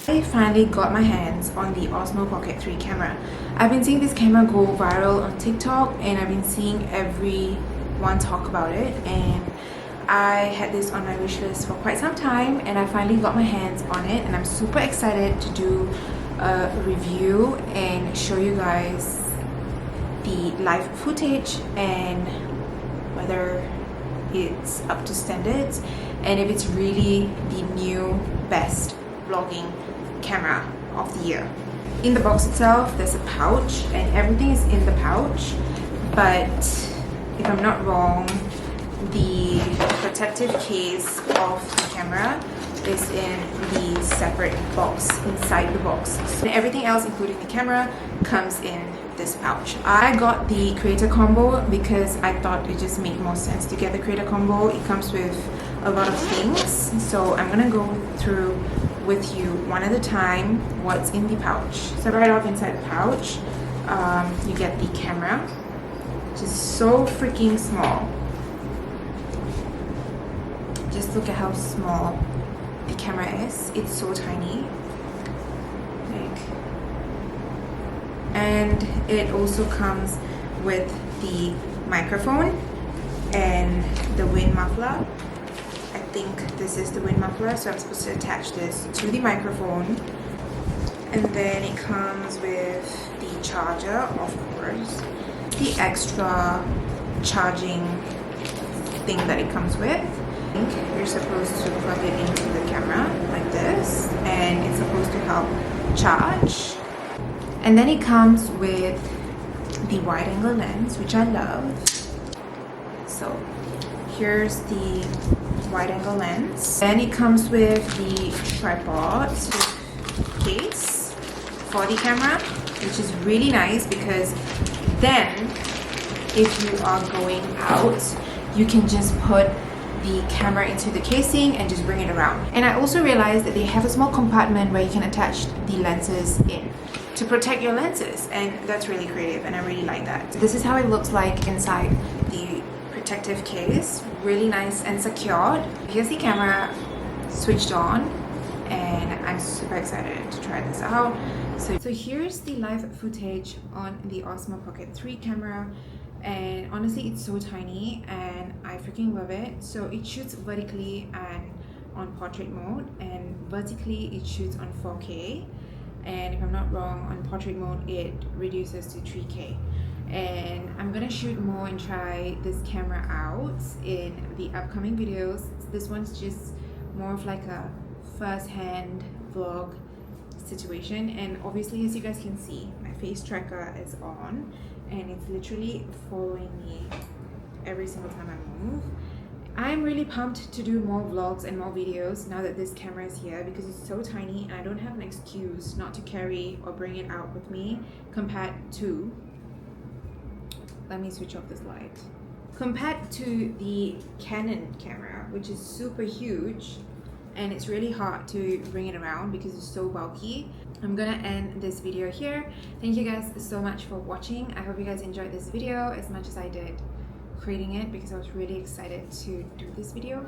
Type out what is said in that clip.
I finally got my hands on the Osmo Pocket 3 camera. I've been seeing this camera go viral on TikTok and I've been seeing everyone talk about it, and I had this on my wish list for quite some time and I finally got my hands on it, and I'm super excited to do a review and show you guys the live footage and whether it's up to standards and if it's really the new best vlogging camera of the year. In the box itself there's a pouch and everything is in the pouch, but if I'm not wrong, the protective case of the camera is in the separate box inside the box. So everything else including the camera comes in this pouch. I got the creator combo because I thought it just made more sense to get the creator combo. It comes with a lot of things, so I'm gonna go through with you one at a time what's in the pouch. So right off inside the pouch, you get the camera, which is so freaking small. Just look at how small the camera is. It's so tiny. And it also comes with the microphone and the wind muffler. I think this is the wind muffler, so I'm supposed to attach this to the microphone. And then it comes with the charger, of course, the extra charging thing that it comes with. You're supposed to plug it into the camera like this, and it's supposed to help charge. And then it comes with the wide angle lens, which I love. So here's the wide angle lens. Then it comes with the tripod case for the camera, which is really nice because then if you are going out, you can just put the camera into the casing and just bring it around. And I also realized that they have a small compartment where you can attach the lenses in to protect your lenses, and that's really creative and I really like that. This is how it looks like inside the protective case. Really nice and secured. Here's the camera switched on and I'm super excited to try this out. So here's the live footage on the Osmo Pocket 3 camera, and honestly it's so tiny and I freaking love it. So it shoots vertically and on portrait mode, and vertically it shoots on 4K, and if I'm not wrong, on portrait mode it reduces to 3K. And I'm gonna shoot more and try this camera out in the upcoming videos. This one's just more of like a first-hand vlog situation, and obviously as you guys can see, my face tracker is on and it's literally following me every single time I move. I'm really pumped to do more vlogs and more videos now that this camera is here, because it's so tiny and I don't have an excuse not to carry or bring it out with me compared to, let me switch off this light, compared to the Canon camera, which is super huge and it's really hard to bring it around because it's so bulky. I'm gonna end this video here. Thank you guys so much for watching. I hope you guys enjoyed this video as much as I did creating it, because I was really excited to do this video.